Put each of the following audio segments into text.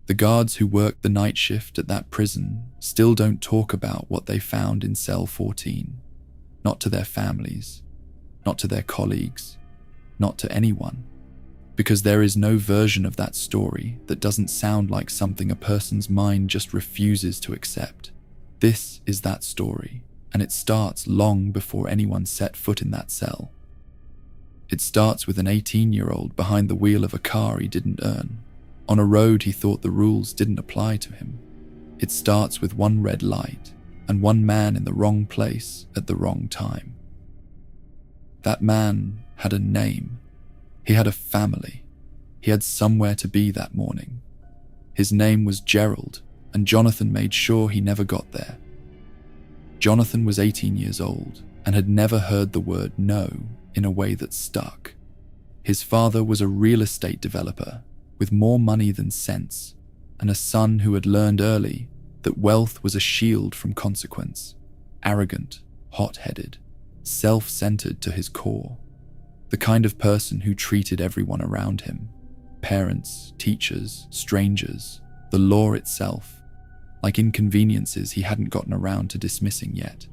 The guards who worked the night shift at that prison still don't talk about what they found in cell 14. Not to their families, not to their colleagues, not to anyone. Because there is no version of that story that doesn't sound like something a person's mind just refuses to accept. This is that story, and it starts long before anyone set foot in that cell. It starts with an 18-year-old behind the wheel of a car he didn't earn, on a road he thought the rules didn't apply to him. It starts with one red light and one man in the wrong place at the wrong time. That man had a name. He had a family. He had somewhere to be that morning. His name was Gerald, and Jonathan made sure he never got there. Jonathan was 18 years old and had never heard the word no in a way that stuck. His father was a real estate developer with more money than sense, and a son who had learned early that wealth was a shield from consequence. Arrogant, hot-headed, self-centered to his core. The kind of person who treated everyone around him, parents, teachers, strangers, the law itself, like inconveniences he hadn't gotten around to dismissing yet.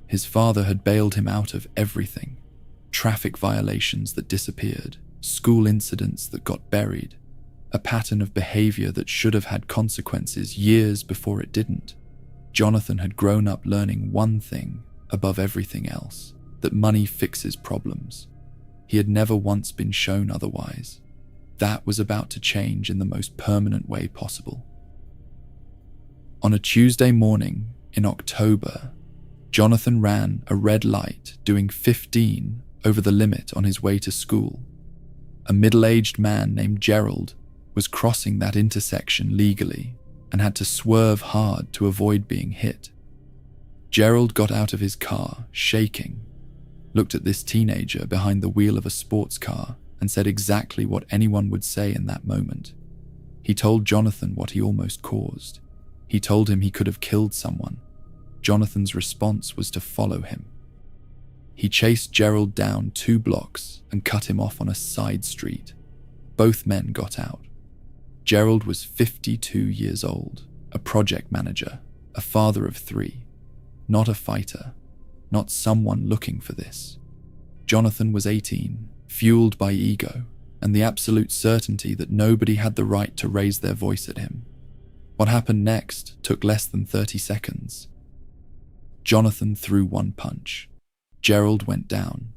His father had bailed him out of everything. Traffic violations that disappeared, school incidents that got buried, a pattern of behavior that should have had consequences years before it didn't. Jonathan had grown up learning one thing above everything else, that money fixes problems. He had never once been shown otherwise. That was about to change in the most permanent way possible. On a Tuesday morning in October, Jonathan ran a red light doing 15 over the limit on his way to school. A middle-aged man named Gerald was crossing that intersection legally and had to swerve hard to avoid being hit. Gerald got out of his car, shaking, looked at this teenager behind the wheel of a sports car and said exactly what anyone would say in that moment. He told Jonathan what he almost caused. He told him he could have killed someone. Jonathan's response was to follow him. He chased Gerald down 2 blocks and cut him off on a side street. Both men got out. Gerald was 52 years old, a project manager, a father of 3, not a fighter, not someone looking for this. Jonathan was 18, fueled by ego and the absolute certainty that nobody had the right to raise their voice at him. What happened next took less than 30 seconds. Jonathan threw one punch. Gerald went down.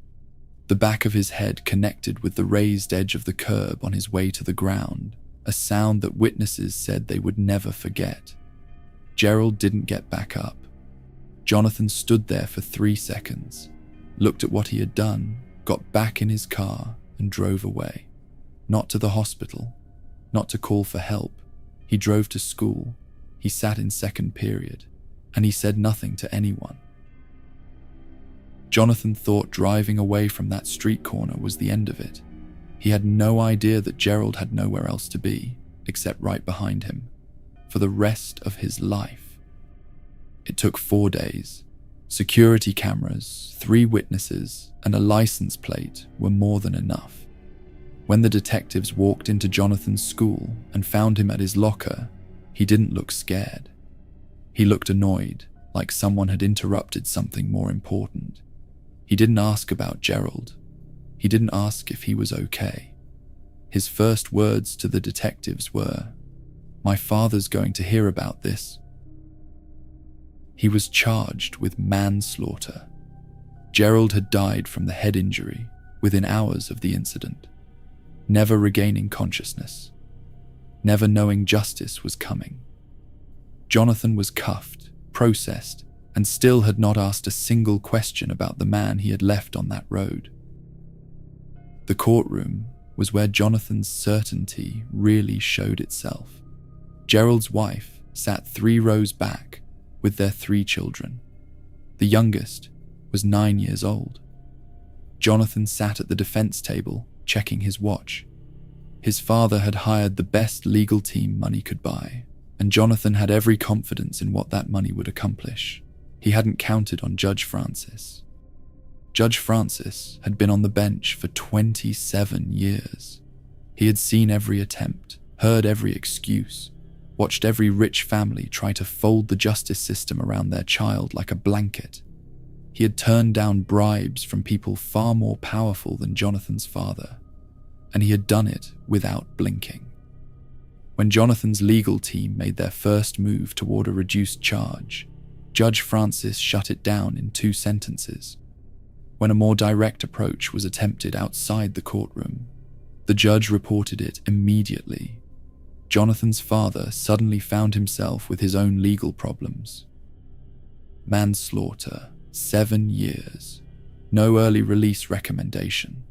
The back of his head connected with the raised edge of the curb on his way to the ground, a sound that witnesses said they would never forget. Gerald didn't get back up. Jonathan stood there for 3 seconds, looked at what he had done, got back in his car and drove away. Not to the hospital, not to call for help. He drove to school. He sat in second period, and he said nothing to anyone. Jonathan thought driving away from that street corner was the end of it. He had no idea that Gerald had nowhere else to be, except right behind him, for the rest of his life. It took 4 days. Security cameras, 3 witnesses, and a license plate were more than enough. When the detectives walked into Jonathan's school and found him at his locker, he didn't look scared. He looked annoyed, like someone had interrupted something more important. He didn't ask about Gerald. He didn't ask if he was okay. His first words to the detectives were, "My father's going to hear about this." He was charged with manslaughter. Gerald had died from the head injury within hours of the incident, never regaining consciousness, never knowing justice was coming. Jonathan was cuffed, processed, and still had not asked a single question about the man he had left on that road. The courtroom was where Jonathan's certainty really showed itself. Gerald's wife sat 3 rows back with their 3 children. The youngest was 9 years old. Jonathan sat at the defense table, checking his watch. His father had hired the best legal team money could buy, and Jonathan had every confidence in what that money would accomplish. He hadn't counted on Judge Francis. Judge Francis had been on the bench for 27 years. He had seen every attempt, heard every excuse, watched every rich family try to fold the justice system around their child like a blanket. He had turned down bribes from people far more powerful than Jonathan's father, and he had done it without blinking. When Jonathan's legal team made their first move toward a reduced charge, Judge Francis shut it down in 2 sentences. When a more direct approach was attempted outside the courtroom, the judge reported it immediately. Jonathan's father suddenly found himself with his own legal problems. Manslaughter, 7 years. No early release recommendation.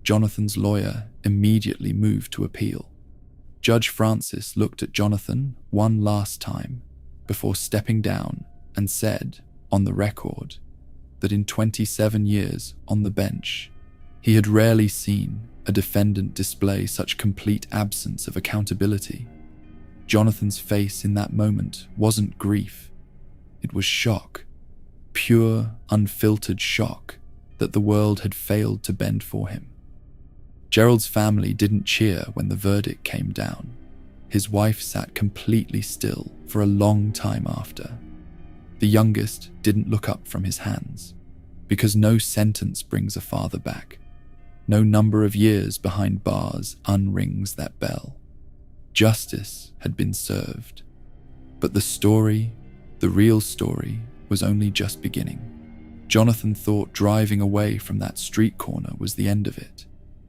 Jonathan's lawyer immediately moved to appeal. Judge Francis looked at Jonathan one last time before stepping down and said, on the record, that in 27 years on the bench, he had rarely seen a defendant display such complete absence of accountability. Jonathan's face in that moment wasn't grief. It was shock. Pure, unfiltered shock that the world had failed to bend for him. Gerald's family didn't cheer when the verdict came down. His wife sat completely still for a long time after. The youngest didn't look up from his hands, because no sentence brings a father back. No number of years behind bars unrings that bell. Justice had been served. But the story, the real story, was only just beginning. Jonathan thought driving away from that street corner was the end of it.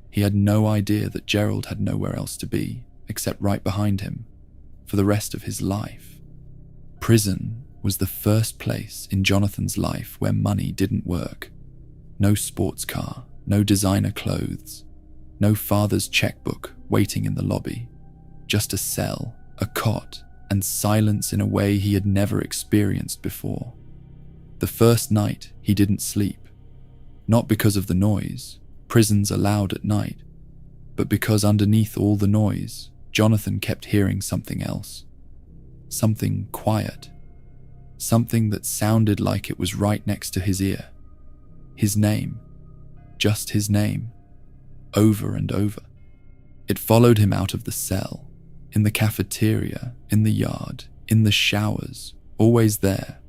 He had no idea that Gerald had nowhere else to be, except right behind him, for the rest of his life. Prison was the first place in Jonathan's life where money didn't work. No sports car, no designer clothes, no father's checkbook waiting in the lobby. Just a cell, a cot, and silence in a way he had never experienced before. The first night he didn't sleep, not because of the noise, prisons are loud at night, but because underneath all the noise, Jonathan kept hearing something else. Something quiet. Something that sounded like it was right next to his ear. His name. Just his name. Over and over. It followed him out of the cell, in the cafeteria, in the yard, in the showers, always there,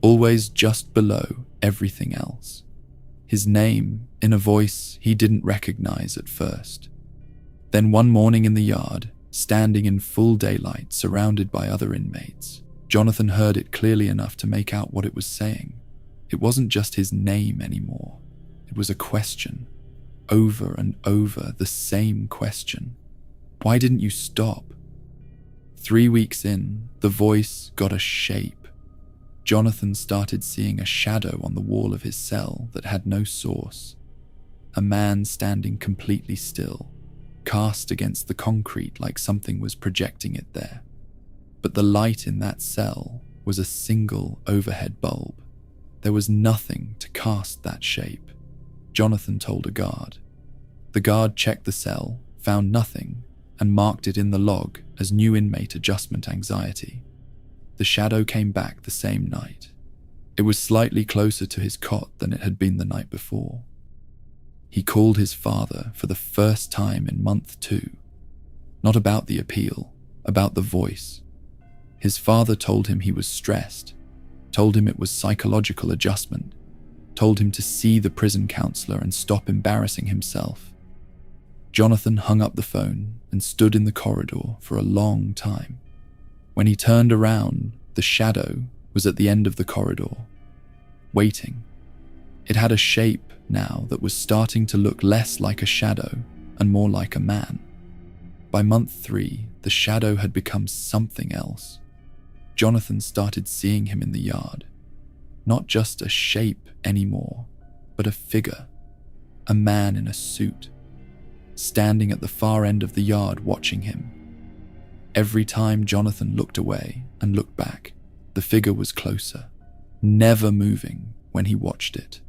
always just below everything else. His name in a voice he didn't recognize at first. Then one morning in the yard, standing in full daylight surrounded by other inmates, Jonathan heard it clearly enough to make out what it was saying. It wasn't just his name anymore. It was a question. Over and over, the same question. Why didn't you stop? 3 weeks in, the voice got a shape. Jonathan started seeing a shadow on the wall of his cell that had no source. A man standing completely still, cast against the concrete like something was projecting it there. But the light in that cell was a single overhead bulb. There was nothing to cast that shape. Jonathan told a guard. The guard checked the cell, found nothing, and marked it in the log as new inmate adjustment anxiety. The shadow came back the same night. It was slightly closer to his cot than it had been the night before. He called his father for the first time in month 2. Not about the appeal, about the voice. His father told him he was stressed, told him it was psychological adjustment, told him to see the prison counselor and stop embarrassing himself. Jonathan hung up the phone and stood in the corridor for a long time. When he turned around, the shadow was at the end of the corridor, waiting. It had a shape now that was starting to look less like a shadow and more like a man. By month 3, the shadow had become something else. Jonathan started seeing him in the yard. Not just a shape anymore, but a figure. A man in a suit, standing at the far end of the yard watching him. Every time Jonathan looked away and looked back, the figure was closer, never moving when he watched it,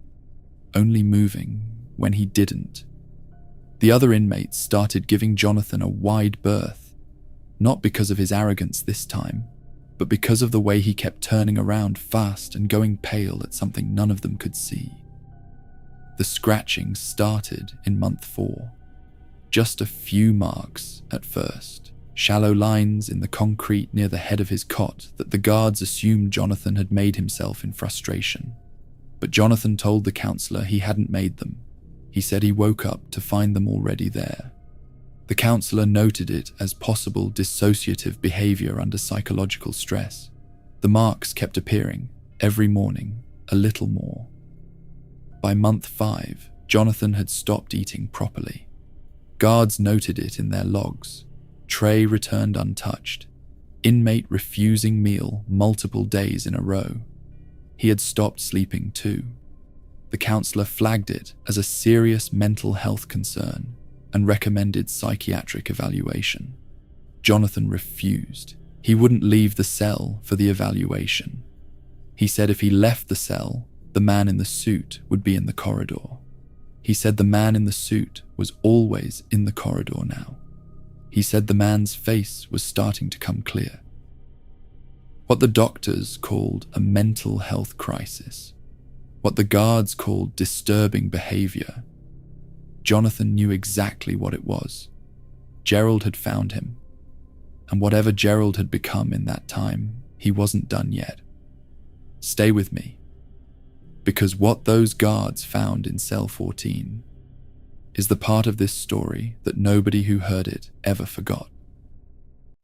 only moving when he didn't. The other inmates started giving Jonathan a wide berth, not because of his arrogance this time, but because of the way he kept turning around fast and going pale at something none of them could see. The scratching started in month 4. Just a few marks at first. shallow lines in the concrete near the head of his cot that the guards assumed Jonathan had made himself in frustration. But Jonathan told the counselor he hadn't made them. He said he woke up to find them already there. The counselor noted it as possible dissociative behavior under psychological stress. The marks kept appearing, every morning, a little more. By month 5, Jonathan had stopped eating properly. Guards noted it in their logs. Tray returned untouched. Inmate refusing meal multiple days in a row. He had stopped sleeping too. The counselor flagged it as a serious mental health concern and recommended psychiatric evaluation. Jonathan refused. He wouldn't leave the cell for the evaluation. He said if he left the cell, the man in the suit would be in the corridor. He said the man in the suit was always in the corridor now. He said the man's face was starting to come clear. What the doctors called a mental health crisis. What the guards called disturbing behavior. Jonathan knew exactly what it was. Gerald had found him. And whatever Gerald had become in that time, he wasn't done yet. Stay with me. Because what those guards found in cell 14 is the part of this story that nobody who heard it ever forgot.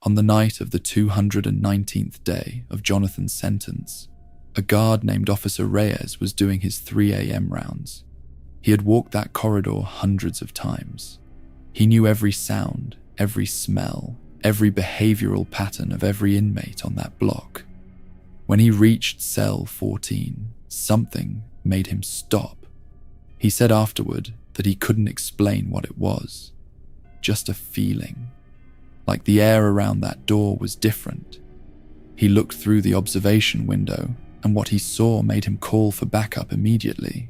On the night of the 219th day of Jonathan's sentence, a guard named Officer Reyes was doing his 3 a.m. rounds. He had walked that corridor hundreds of times. He knew every sound, every smell, every behavioral pattern of every inmate on that block. When he reached cell 14, something made him stop. He said afterward that he couldn't explain what it was. Just a feeling. Like the air around that door was different. He looked through the observation window, and what he saw made him call for backup immediately.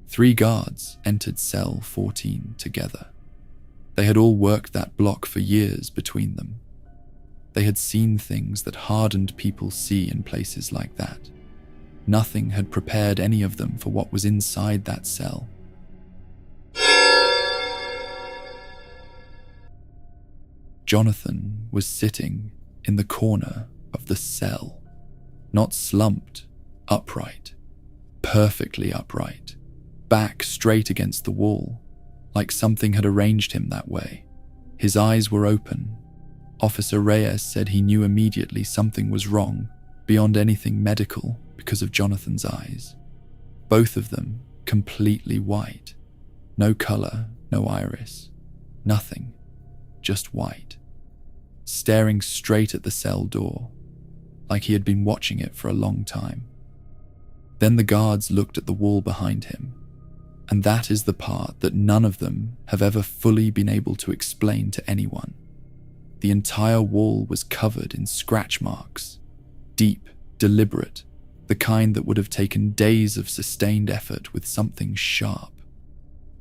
3 guards entered cell 14 together. They had all worked that block for years between them. They had seen things that hardened people see in places like that. Nothing had prepared any of them for what was inside that cell. Jonathan was sitting in the corner of the cell, not slumped, upright, perfectly upright, back straight against the wall, like something had arranged him that way. His eyes were open. Officer Reyes said he knew immediately something was wrong, beyond anything medical, because of Jonathan's eyes. Both of them completely white. No color, no iris, nothing, just white. Staring straight at the cell door, like he had been watching it for a long time. Then the guards looked at the wall behind him, and that is the part that none of them have ever fully been able to explain to anyone. The entire wall was covered in scratch marks, deep, deliberate, the kind that would have taken days of sustained effort with something sharp.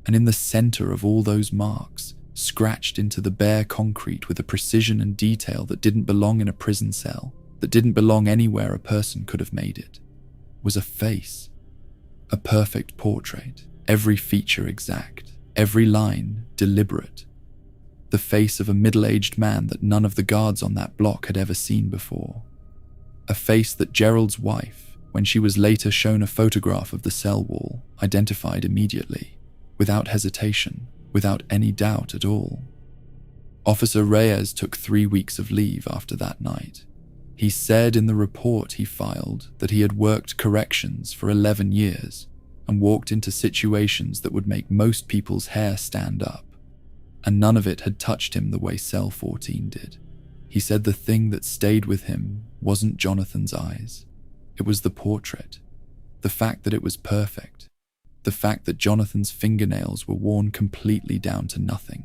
And in the center of all those marks, scratched into the bare concrete with a precision and detail that didn't belong in a prison cell, that didn't belong anywhere a person could have made it, was a face. A perfect portrait, every feature exact, every line deliberate. The face of a middle-aged man that none of the guards on that block had ever seen before. A face that Gerald's wife, when she was later shown a photograph of the cell wall, identified immediately, without hesitation, without any doubt at all. Officer Reyes took 3 weeks of leave after that night. He said in the report he filed that he had worked corrections for 11 years and walked into situations that would make most people's hair stand up, and none of it had touched him the way cell 14 did. He said the thing that stayed with him wasn't Jonathan's eyes. It was the portrait, the fact that it was perfect, the fact that Jonathan's fingernails were worn completely down to nothing.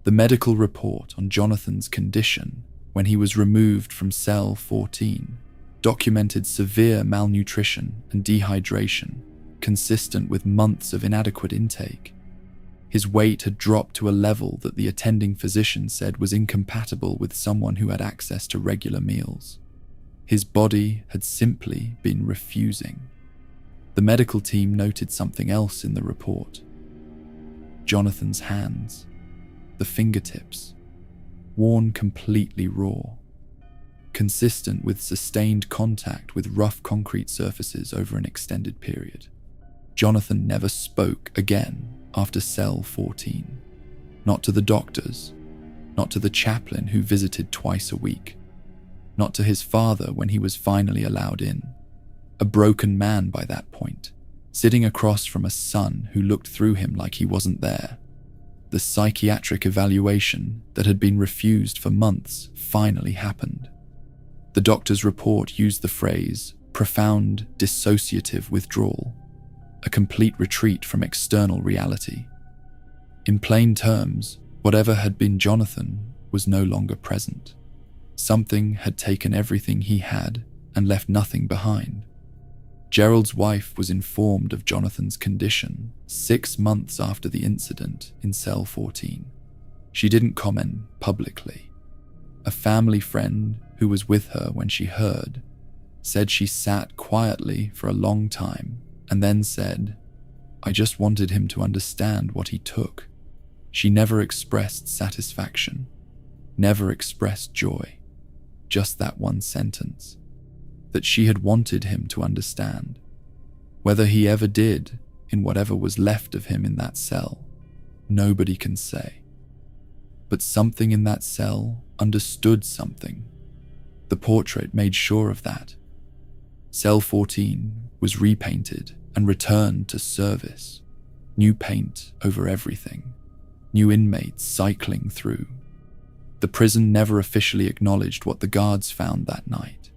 The medical report on Jonathan's condition when he was removed from cell 14 documented severe malnutrition and dehydration, consistent with months of inadequate intake. His weight had dropped to a level that the attending physician said was incompatible with someone who had access to regular meals. His body had simply been refusing. The medical team noted something else in the report. Jonathan's hands, the fingertips, worn completely raw, consistent with sustained contact with rough concrete surfaces over an extended period. Jonathan never spoke again after cell 14. Not to the doctors, not to the chaplain who visited twice a week, not to his father when he was finally allowed in. A broken man by that point, sitting across from a son who looked through him like he wasn't there. The psychiatric evaluation that had been refused for months finally happened. The doctor's report used the phrase profound dissociative withdrawal, a complete retreat from external reality. In plain terms, whatever had been Jonathan was no longer present. Something had taken everything he had and left nothing behind. Gerald's wife was informed of Jonathan's condition 6 months after the incident in cell 14. She didn't comment publicly. A family friend who was with her when she heard said she sat quietly for a long time and then said, "I just wanted him to understand what he took." She never expressed satisfaction, never expressed joy, just that one sentence, that she had wanted him to understand. Whether he ever did, in whatever was left of him in that cell, nobody can say. But something in that cell understood something. The portrait made sure of that. Cell 14 was repainted and returned to service. New paint over everything. New inmates cycling through. The prison never officially acknowledged what the guards found that night.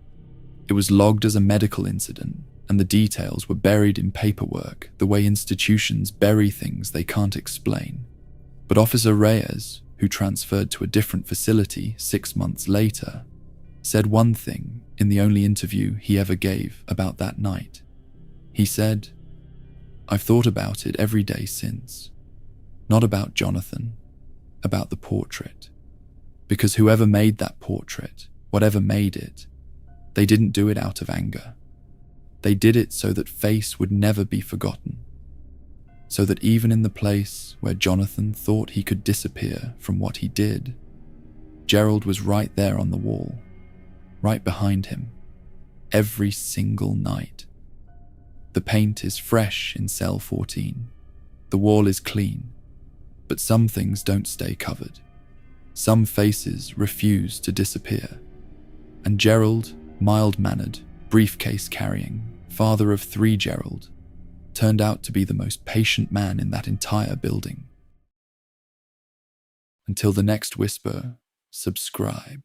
It was logged as a medical incident, and the details were buried in paperwork the way institutions bury things they can't explain. But Officer Reyes, who transferred to a different facility 6 months later, said one thing in the only interview he ever gave about that night. He said, "I've thought about it every day since. Not about Jonathan, about the portrait. Because whoever made that portrait, whatever made it, they didn't do it out of anger. They did it so that Face would never be forgotten. So that even in the place where Jonathan thought he could disappear from what he did, Gerald was right there on the wall, right behind him, every single night. The paint is fresh in cell 14. The wall is clean, but some things don't stay covered. Some faces refuse to disappear. And Gerald, mild-mannered, briefcase-carrying, father of 3 Gerald, turned out to be the most patient man in that entire building. Until the next whisper, subscribe.